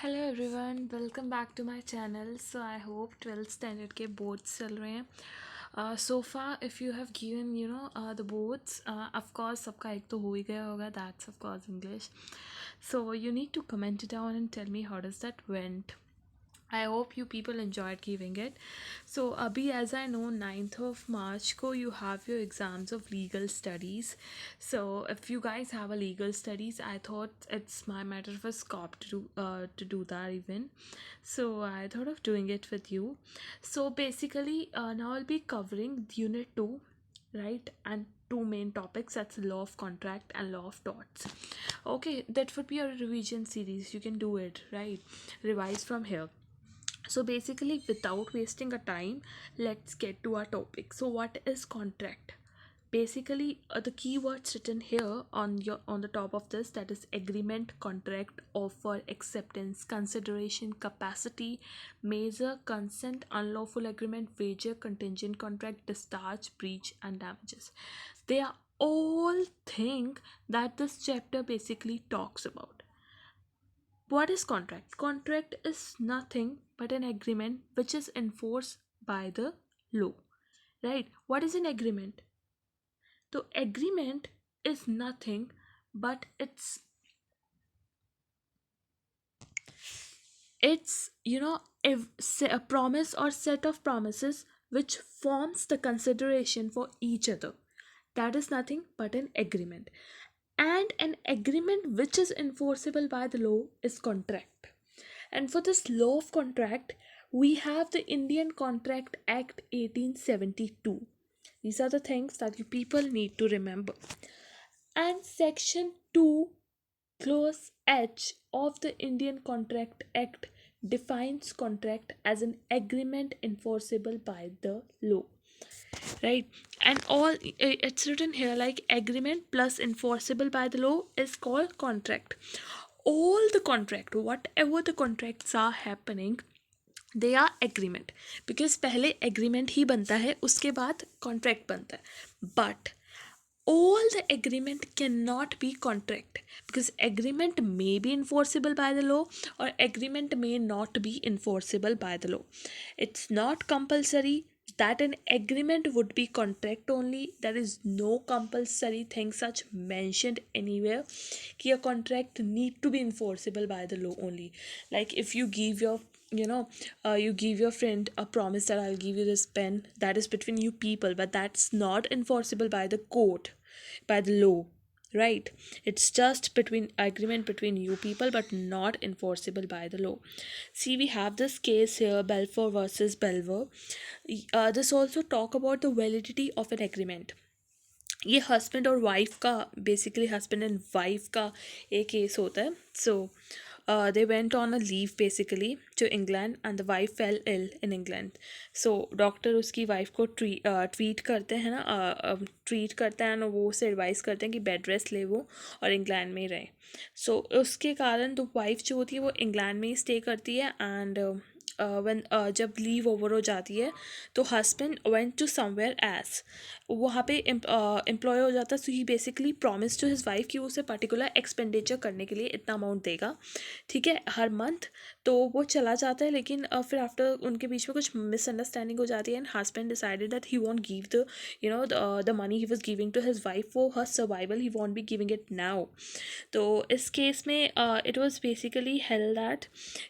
Hello everyone, welcome back to my channel. So I hope 12th standard के boards चल रहे हैं. So far if you have given the boards, of course सबका एक तो हो ही गया होगा. That's of course English. So you need to comment it down and tell me how does that went. I hope you people enjoyed giving it. So, Abhi, as I know, 9th of March ko you have your exams of legal studies. So, if you guys have a legal studies, I thought it's my matter of a scope to do that even. So, I thought of doing it with you. So, basically, now I'll be covering Unit 2, right? And two main topics, that's law of contract and law of torts. Okay, that would be a revision series. You can do it, right? Revise from here. So basically, without wasting a time, let's get to our topic. So what is contract? Basically, the keywords written here on the top of this, that is agreement, contract, offer, acceptance, consideration, capacity, measure, consent, unlawful agreement, wager, contingent contract, discharge, breach, and damages. They are all things that this chapter basically talks about. What is contract? Contract is nothing but an agreement which is enforced by the law. Right? What is an agreement? So agreement is nothing but it's a promise or set of promises which forms the consideration for each other. That is nothing but an agreement. And an agreement which is enforceable by the law is contract. And for this law of contract, we have the Indian Contract Act 1872. These are the things that you people need to remember. And Section 2, Clause H of the Indian Contract Act defines contract as an agreement enforceable by the law. Right? And all it's written here like agreement plus enforceable by the law is called contract. All the contract, whatever the contracts are happening, they are agreement. Because पहले agreement ही बनता है, उसके बाद contract बनता है. But all the agreement cannot be contract, because agreement may be enforceable by the law or agreement may not be enforceable by the law. It's not compulsory that an agreement would be contract only. There is no compulsory thing such mentioned anywhere कि a contract need to be enforceable by the law only. Like if you give your you give your friend a promise that I'll give you this pen, that is between you people, but that's not enforceable by the court, by the law, right? It's just between agreement between you people but not enforceable by the law. See, we have this case here, Balfour versus Belver. This also talk about the validity of an agreement. ये husband और wife का, basically husband and wife का एक case होता है. सो they went on a leave basically to England and the wife fell ill in England. So doctor उसकी wife को treat करते हैं ना, ट्रीट करते हैं और वो उसे एडवाइस करते हैं कि बेड रेस्ट ले वो और इंग्लैंड में ही रहे. सो उसके कारण तो वाइफ जो होती है वो इंग्लैंड में ही स्टे करती है. एंड जब लीव ओवर हो जाती है तो husband went to somewhere else, वहाँ पे एम्प्लॉय हो जाता है. So he basically promise to his wife कि वो उसे पर्टिकुलर एक्सपेंडिचर करने के लिए इतना अमाउंट देगा, ठीक है, हर मंथ. तो वो चला जाता है, लेकिन फिर आफ्टर उनके बीच में कुछ मिसअंडरस्टैंडिंग हो जाती है and husband decided that he won't give the money he was giving to his wife for her survival, he won't be giving it now. तो इस केस में it was basically held that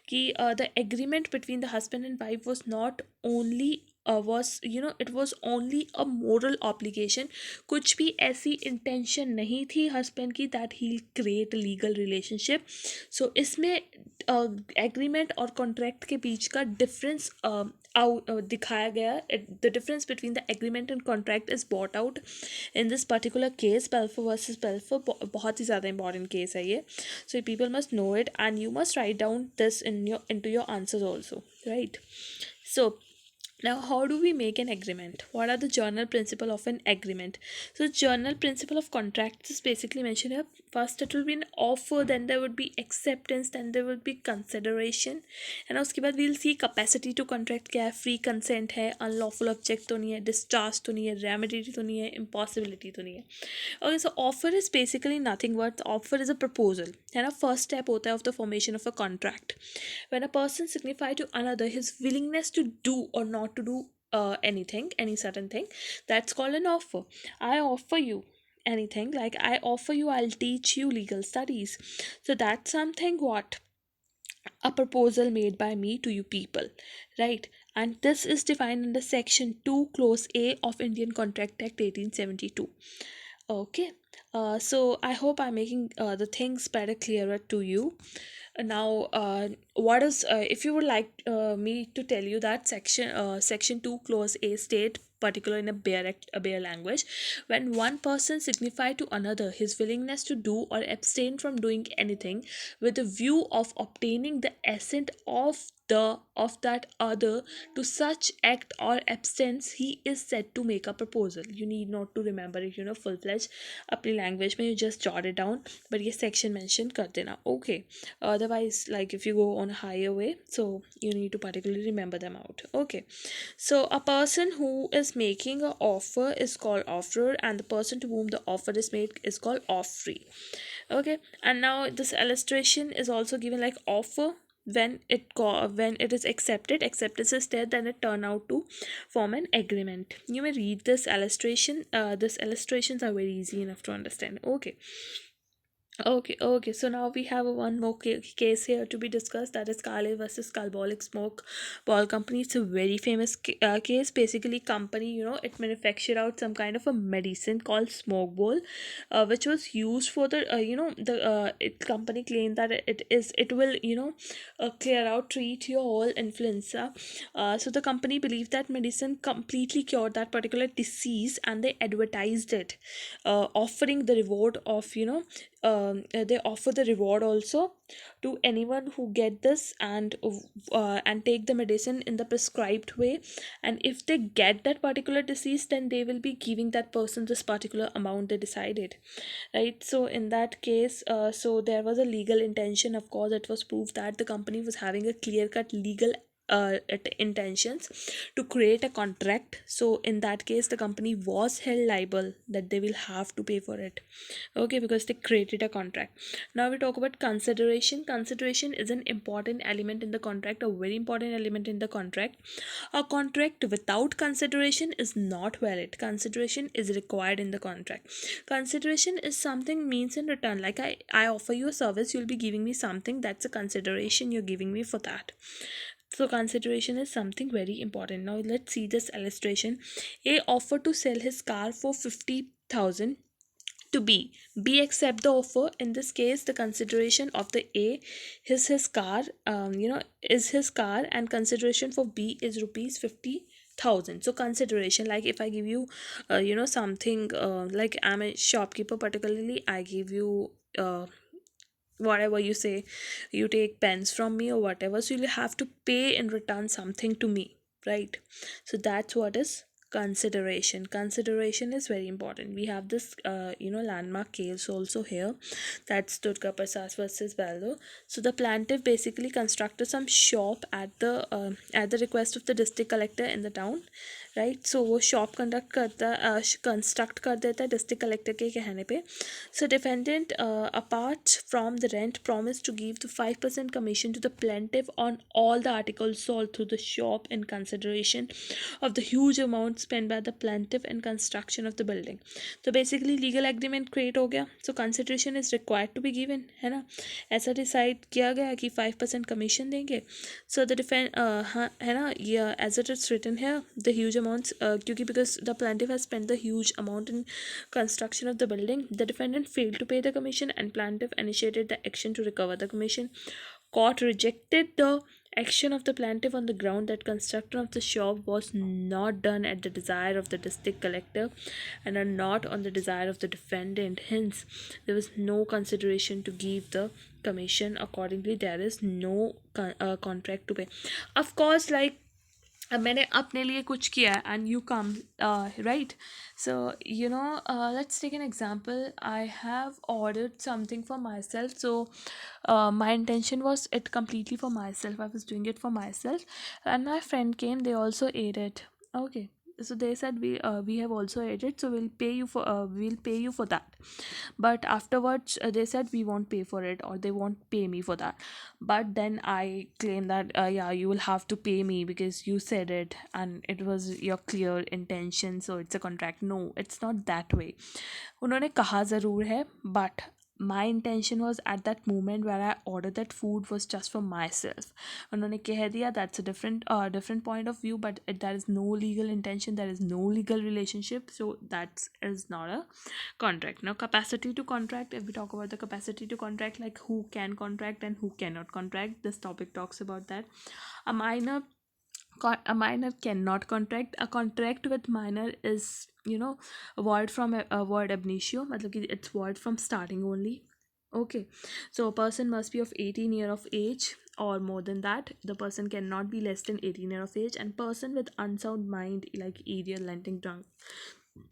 कि the agreement between the husband and wife was not only it was only a moral obligation. कुछ भी ऐसी intention नहीं थी husband की that he'll create a legal relationship. So इसमें agreement और contract के बीच का डिफरेंस दिखाया गया. The difference between the agreement and contract is bought out in this particular case, Balfour versus Balfour. बहुत ही ज़्यादा इंपॉर्टेंट केस है ये. So people must know it and you must write down this into your answers also, right? So Now, how do we make an agreement? What are the journal principle of an agreement? So, journal principle of contracts is basically mentioned here. First, it will be an offer, then there would be acceptance, then there would be consideration, and उसके बाद we'll see capacity to contract क्या है, free consent है, unlawful object तो नहीं है, discharge तो नहीं है, remedy तो नहीं है, impossibility तो नहीं है. Okay, so offer is basically nothing but offer is a proposal. है ना, first step होता है of the formation of a contract. When a person signifies to another his willingness to do or not to do anything, any certain thing, that's called an offer. I offer you anything, like I offer you, I'll teach you legal studies. So that's something what? A proposal made by me to you people, right? And this is defined under section 2 clause A of Indian Contract Act 1872. Okay, so I hope I'm making the things better clearer to you. Now, what is if you would like me to tell you that section 2 clause A state particular in a bare language, when one person signify to another his willingness to do or abstain from doing anything with the view of obtaining the assent of that other to such act or absence, he is said to make a proposal. You need not to remember it, full fledged अपनी language में, you just jot it down, but ये section mention कर देना. Okay, otherwise, like if you go on a higher way, so you need to particularly remember them out. Okay, so a person who is making an offer is called offerer, and the person to whom the offer is made is called offeree. Okay, and now this illustration is also given like offer when when it is acceptance is there, then it turn out to form an agreement. You may read this illustration. These illustrations are very easy enough to understand. Okay. Okay. So now we have one more case here to be discussed, that is Kale versus Carbolic Smoke Ball Company. It's a very famous case. Basically, company, it manufactured out some kind of a medicine called smoke ball, which was used for the, it company claimed that it will, clear out, treat your whole influenza. So the company believed that medicine completely cured that particular disease, and they advertised it, offering the reward of, they offer the reward also to anyone who get this and take the medicine in the prescribed way, and if they get that particular disease, then they will be giving that person this particular amount they decided, right? So in that case, so there was a legal intention. Of course, it was proved that the company was having a clear cut legal intentions to create a contract. So in that case, the company was held liable that they will have to pay for it. Okay, because they created a contract. Now we talk about consideration. Consideration is an important element in the contract, a very important element in the contract. A contract without consideration is not valid. Consideration is required in the contract. Consideration is something means in return, like I offer you a service, you'll be giving me something. That's a consideration you're giving me for that. So consideration is something very important. Now let's see this illustration. A offered to sell his car for 50,000 to B. B accept the offer. In this case, the consideration of the A is his car, is his car, and consideration for B is rupees 50,000. So consideration, like if I give you, something, like I'm a shopkeeper, particularly I give you, whatever you say, you take pens from me or whatever, so you'll have to pay in return something to me, right? So that's what is consideration. Consideration is very important. We have this landmark case also here, that's Durga Prasad versus Valdo. So the plaintiff basically constructed some shop at the request of the district collector in the town, right. So वो shop construct कर देता है district collector के कहने पे. So defendant apart from the rent promise to give the 5% commission to the plaintiff on all the articles sold through the shop in consideration of the huge amount spent by the plaintiff in construction of the building. तो basically legal agreement create हो गया. So consideration is required to be given, है ना. ऐसा decide किया गया कि 5% commission देंगे. सो द हाँ है ना, ये एज इट इज रिटन है द ह्यूज amounts, क्योंकि because the plaintiff has spent the huge amount in construction of the building, the defendant failed to pay the commission and plaintiff initiated the action to recover the commission. Court rejected the action of the plaintiff on the ground that construction of the shop was not done at the desire of the district collector and are not on the desire of the defendant. Hence, there was no consideration to give the commission. Accordingly, there is no contract to pay. Of course, like अब मैंने अपने लिए कुछ किया है and you come right. So let's take an example. I have ordered something for myself. So my intention was it completely for myself. I was doing it for myself, and my friend came. They also ate it. Okay, so they said we have also ate it, so we'll pay you for that. But afterwards they said we won't pay for it, or they won't pay me for that. But then I claim that yeah, you will have to pay me because you said it and it was your clear intention, so it's a contract. No, it's not that way. उन्होंने कहा ज़रूर है, but my intention was at that moment where I ordered that food was just for myself. उन्होंने कह दिया, that's a different point of view, but there is no legal intention, there is no legal relationship, so that is not a contract. Now, capacity to contract, if we talk about the capacity to contract, like who can contract and who cannot contract, this topic talks about that. A minor a minor cannot contract. A contract with minor is void from a word ab initio, मतलब कि it's void from starting only. Okay, so a person must be of 18 year of age or more than that. The person cannot be less than 18 year of age, and person with unsound mind, like idiot, lending drunk,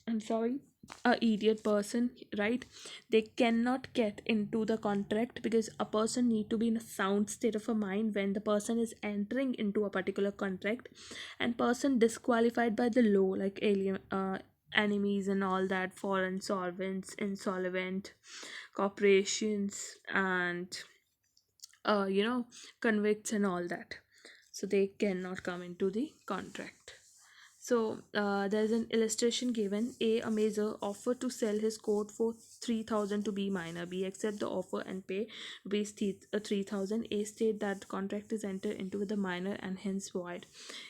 I'm sorry, a idiot person, right? They cannot get into the contract because a person need to be in a sound state of a mind when the person is entering into a particular contract. And person disqualified by the law, like alien enemies and all that, foreign solvents, insolvent corporations, and convicts and all that, so they cannot come into the contract. So there's an illustration given. A major offered to sell his coat for 3,000 to B minor. B accept the offer and pay rupees 3,000. A state that the contract is entered into with the minor and hence void.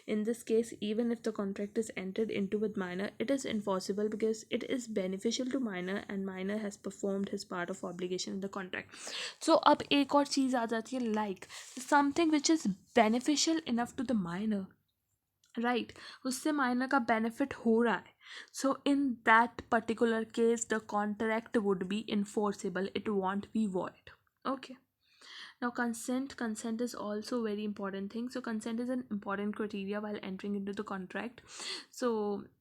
In this case, even if the contract is entered into with minor, it is enforceable because it is beneficial to minor and minor has performed his part of obligation in the contract. So अब एक और चीज़ आ जाती है, like something which is beneficial enough to the minor, right, उससे minor का benefit हो रहा है. So in that particular case the contract would be enforceable, it won't be void. Okay. Now, consent is also a very important thing. So consent is an important criteria while entering into the contract. So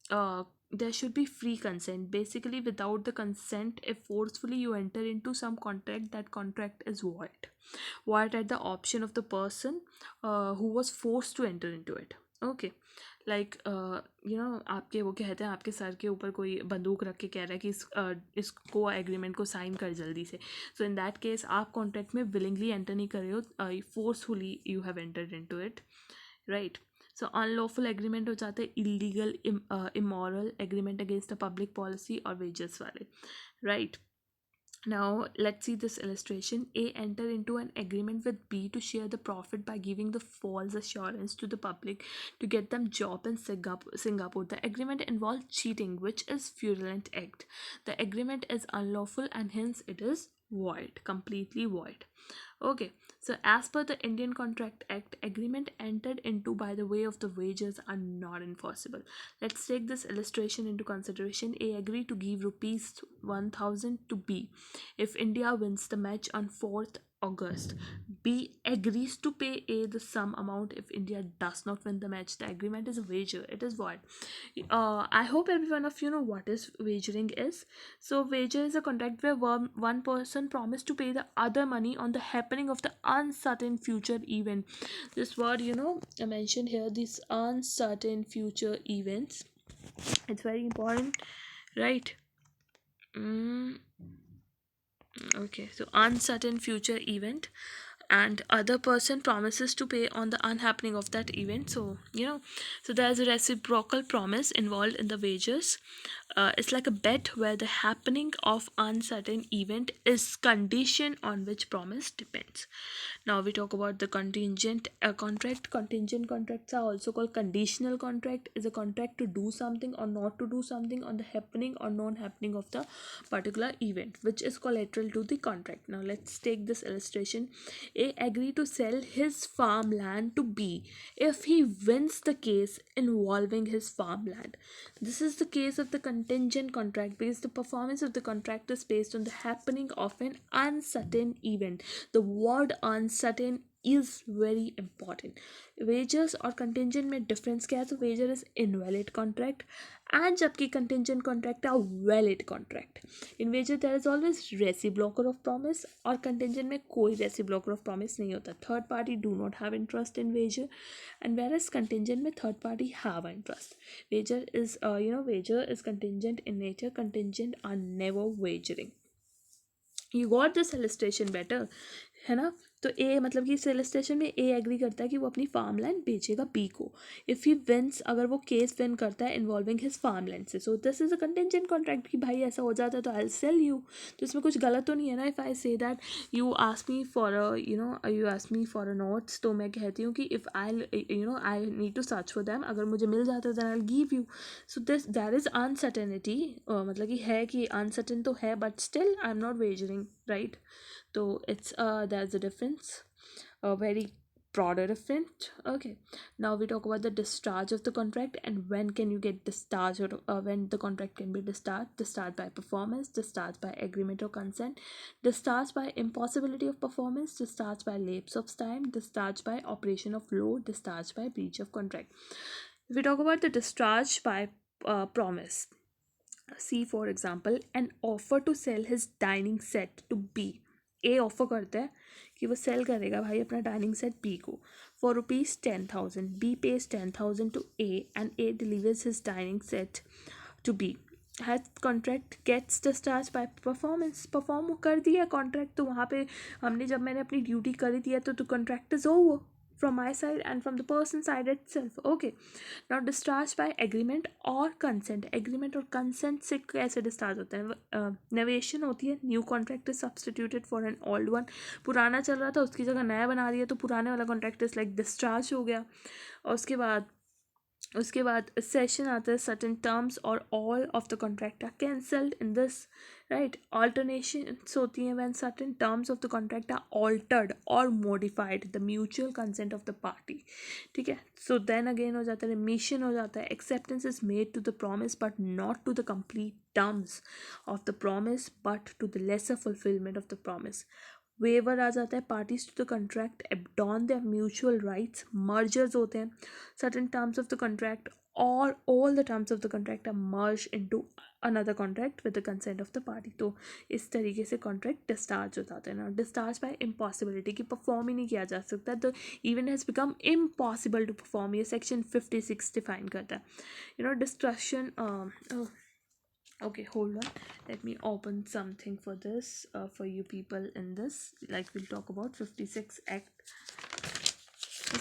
there should be free consent. Basically, without the consent, if forcefully you enter into some contract, that contract is void at the option of the person who was forced to enter into it. Okay. Like आपके वो कहते हैं आपके sir के ऊपर कोई बंदूक रख के कह रहा है कि इसको एग्रीमेंट को साइन कर जल्दी से. सो इन दैट केस आप कॉन्ट्रैक्ट में विलिंगली एंटर नहीं कर रहे हो, forcefully you have entered into it, right. So unlawful agreement हो जाते हैं illegal immoral agreement against a public policy और वेजेस वाले, right. Now let's see this illustration. A enter into an agreement with B to share the profit by giving the false assurance to the public to get them job in Singapore. The agreement involved cheating, which is fraudulent act. The agreement is unlawful and hence it is void, completely void. Okay, so as per the Indian Contract Act, agreement entered into by the way of the wages are not enforceable. Let's take this illustration into consideration. A agreed to give rupees 1,000 to B if India wins the match on 4th August. B agrees to pay A the sum amount if India does not win the match. The agreement is a wager. It is void. I hope every one of you know what is wagering is. So wager is a contract where one person promised to pay the other money on the happening of the uncertain future event. This word, I mentioned here, these uncertain future events. It's very important, right? Okay, so uncertain future event, and other person promises to pay on the unhappening of that event. So so there's a reciprocal promise involved in the wages. It's like a bet where the happening of uncertain event is condition on which promise depends. Now we talk about the contingent contract. Contingent contracts are also called conditional contract. Is a contract to do something or not to do something on the happening or non-happening of the particular event, which is collateral to the contract. Now let's take this illustration. A agreed to sell his farmland to B if he wins the case involving his farmland. This is the case of the contingent contract because the performance of the contract is based on the happening of an uncertain event. The word uncertain is very important. Wagers और contingent में difference क्या है? तो wager is invalid contract and जबकि contingent contract है valid contract. In wager there is always reciprocal of promise और contingent में कोई रेसिप्रोकल ऑफ प्रॉमिस नहीं होता. Third party do not have interest in wager and whereas contingent में third party have interest. Wager is contingent in nature. Contingent are never wagering. You got this illustration better, है ना? तो ए मतलब कि इस illustration में ए एग्री करता है कि वो अपनी फार्म लैंड बेचेगा बी को. इफ़ ही विंस, अगर वो केस विन करता है इन्वॉल्विंग हिज फार्म लैंड से, so this is a contingent contract कि भाई ऐसा हो जाता है तो आई सेल यू. तो इसमें कुछ गलत तो नहीं है ना. If I say that you ask me for you ask me for a notes, तो मैं कहती हूँ कि if I need to search for them, अगर मुझे मिल जाता है then I give you. So this that is uncertainty. मतलब कि है कि अनसर्टेन तो है but still I am not wagering, right? So it's there's a difference, a very broader difference. Okay, now we talk about the discharge of the contract and when can you get discharged, or when the contract can be discharged. Discharged by performance, discharged by agreement or consent, discharged by impossibility of performance, discharged by lapse of time, discharged by operation of law, discharged by breach of contract. If we talk about the discharge by promise, see for example an offer to sell his dining set to B. A offer करता है कि वो sell करेगा भाई अपना dining set B को for ₹10,000. B pays 10,000 to A and A delivers his dining set to B. Has contract gets discharge by performance. Perform कर दिया कॉन्ट्रैक्ट, तो वहाँ पे हमने जब मैंने अपनी ड्यूटी कर दिया तो contract is over from my side and from the person side itself. Okay, now discharge by agreement or consent. agreement और consent से कैसे discharge होता है? नवेशन होती है, new contract is substituted for an old one. पुराना चल रहा था उसकी जगह नया बना दिया तो पुराने वाला कॉन्ट्रैक्ट इज लाइक डिस्चार्ज हो गया. और उसके बाद सेशन आता है सर्टेन टर्म्स और all of the contract are cancelled in this, right? Alternations होती हैं when certain terms of the contract are altered और modified the mutual consent of the party. ठीक है, सो देन अगेन हो जाता है रिमिशन हो जाता है. Acceptance is made to the promise but not to the complete terms of the promise but to the lesser fulfilment of the promise. Waiver आ जाता है. Parties to the contract abandon their mutual rights. Mergers होते हैं. Certain terms of the contract और all the terms of the contract are merge into another contract with the consent of the party. तो इस तरीके से contract discharge हो जाता है ना. डिस्चार्ज बाय इम्पॉसिबिलिटी कि परफॉर्म ही नहीं किया जा सकता, the event has become impossible to perform. ये सेक्शन 56 डिफाइन करता है. Destruction. Okay, hold on, let me open something for this, for you people in this, like we'll talk about 56 act.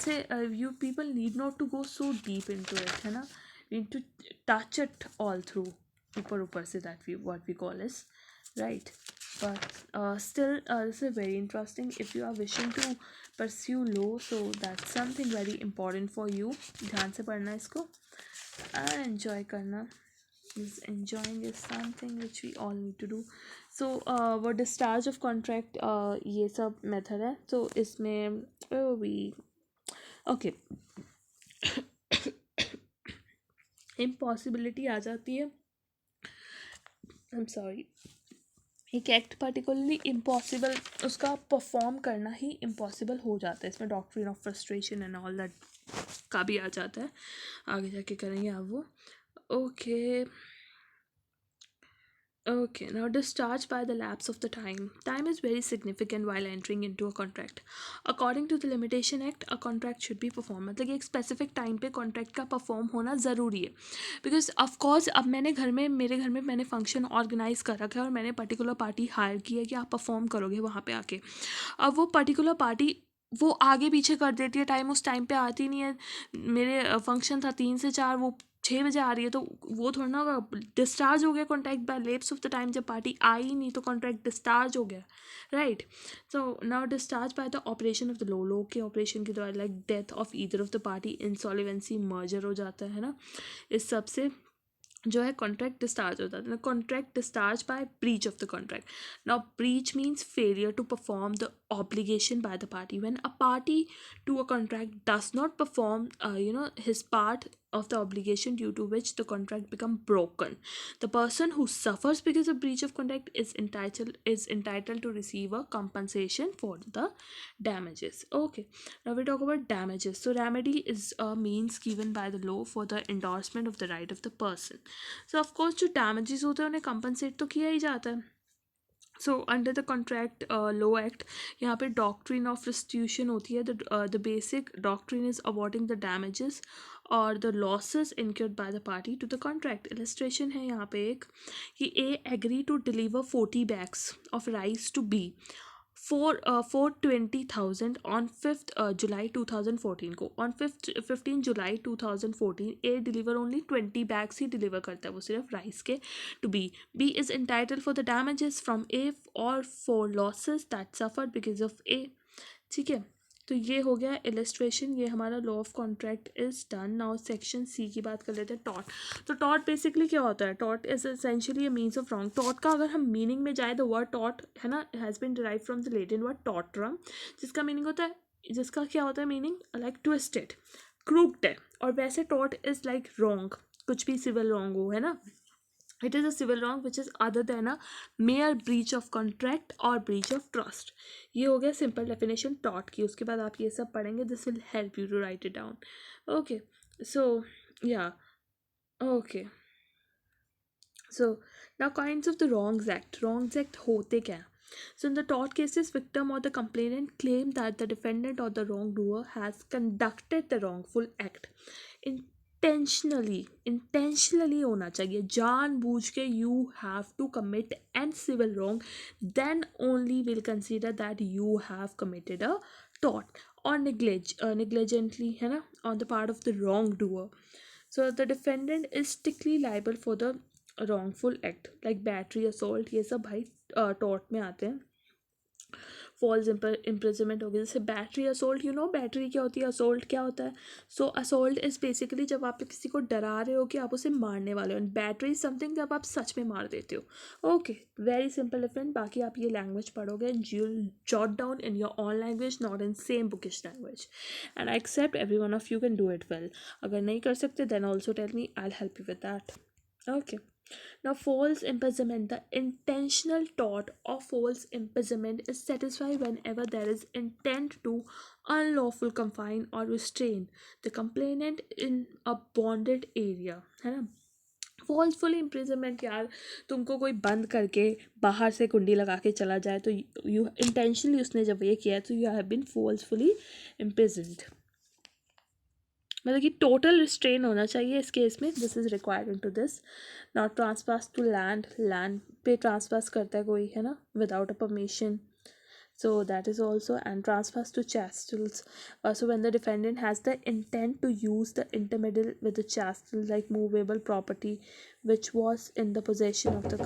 Say you people need not to go so deep into it, है ना? We need to touch it all through ऊपर से, that we what we call is, right? But still this is very interesting. If you are wishing to pursue law, so that's something very important for you. ध्यान से पढ़ना इसको and enjoy करना. Is enjoying is something which we all need to do. So वो discharge of contract ये सब method है. So इसमें we okay impossibility आ जाती है. I'm sorry, एक एक्ट पर्टिकुलरली इम्पॉसिबल, उसका परफॉर्म करना ही इम्पॉसिबल हो जाता है. इसमें doctrine of frustration and all that का भी आ जाता है. आगे जाके करेंगे आप वो. Okay, now discharge by the lapse of the time. Time is very significant while entering into a contract. According to the Limitation Act, a contract should be performed. मतलब कि एक specific time पे contract का perform होना ज़रूरी है. Because of course अब मेरे घर में मैंने function organize कर रखा है और मैंने particular party hire की है कि आप perform करोगे वहाँ पे आके. अब वो particular party वो आगे पीछे कर देती है, टाइम उस टाइम पे आती नहीं है. मेरे फंक्शन था 3 से 4, वो 6 बजे आ रही है, तो वो थोड़ा ना डिस्चार्ज हो गया contract by lapse of the time. जब पार्टी आई नहीं तो कॉन्ट्रैक्ट डिस्चार्ज हो गया, right? So now discharge by the operation of the law के ऑपरेशन के द्वारा, like death of either of the party, insolvency, merger हो जाता है ना. इस सब से जो है कॉन्ट्रैक्ट डिस्चार्ज होता है. Contract discharge by breach of the contract. Now breach means failure to perform the obligation by the party. When a party to a contract does not perform his part of the obligation, due to which the contract become broken, the person who suffers because of breach of contract is entitled to receive a compensation for the damages. Okay, now we talk about damages. So remedy is a means given by the law for the endorsement of the right of the person. So of course जो damages होते हैं उन्हें compensate तो किया ही जाता है. So under the contract law act यहाँ पे डॉक्ट्रिन ऑफ रिस्टीट्यूशन होती है. The basic doctrine is awarding the damages और the losses incurred by the party to the contract. Illustration है यहाँ पे एक कि A agree to deliver 40 bags of rice to B for 20,000 on 5th July 2014 को. on 15 July 2014 A deliver only 20 bags ही डिलीवर करता है, वो सिर्फ राइस के, to B is entitled for the damages from A और for losses that suffered because of A. ठीक है, तो ये हो गया इलस्ट्रेशन. ये हमारा law of contract is done. Now section C की बात कर लेते हैं. टॉट. तो टॉट बेसिकली क्या होता है? Taught is essentially a means of wrong. Taught का अगर हम मीनिंग में जाए, द वर्ड टॉट है ना, has been derive from the Latin word tortum, जिसका मीनिंग होता है, जिसका क्या होता है मीनिंग, लाइक ट्विस्टेड, क्रूक्ड है. और वैसे टॉट इज लाइक रॉन्ग, कुछ भी सिविल रॉन्ग हो, है ना. It is a civil wrong which is other than a mere breach of contract or breach of trust. ये हो गया सिंपल डेफिनेशन टॉट की. उसके बाद आप ये सब पढ़ेंगे. This will help you to write it down. Okay, so yeah okay, so now kinds of the wrongs act. wrongs act होते क्या हैं? So in the tort cases, victim or the complainant claim that the defendant or the wrongdoer has conducted the wrongful act intentionally होना चाहिए, जानबूझ के. you have to commit an civil wrong, then only will consider that you have committed a tort. or negligently, है ना, on the part of the wrongdoer. So the defendant is strictly liable for the wrongful act, like battery, assault, ये सब भाई tort में आते हैं. False imprisonment हो गया. जैसे battery assault, you know battery क्या होती है, असोल्ट क्या होता है. सो असोल्ट इज बेसिकली जब आप किसी को डरा रहे हो कि आप उसे मारने वाले हो. एंड बैटरी इज समथिंग जब आप सच में मार देते हो. Okay, very simple different. बाकी आप ये लैंग्वेज पढ़ोगे and you will jot down in your own language, not in same bookish language. And I except every one of you can do it well. अगर नहीं कर सकते then also tell me, I will help you with that. Okay, now false imprisonment. The intentional tort of false imprisonment is satisfied whenever there is intent to unlawful confine or restrain the complainant in a bonded area, है ना. फॉल्सफुल imprisonment, यार तुमको कोई बंद करके बाहर से कुंडी लगा के चला जाए तो यू इंटेंशनली उसने जब ये किया तो you have been falsefully imprisoned. मतलब कि टोटल रिस्ट्रेन होना चाहिए इस केस में. This is required in to this. Not trespass to land. Land पे ट्रांसपास करता है कोई, है ना, without a permission. So that is also. And transfers to chattels. So when the defendant has the intent to use the intermediate with the chattel, like movable property which was in the possession of the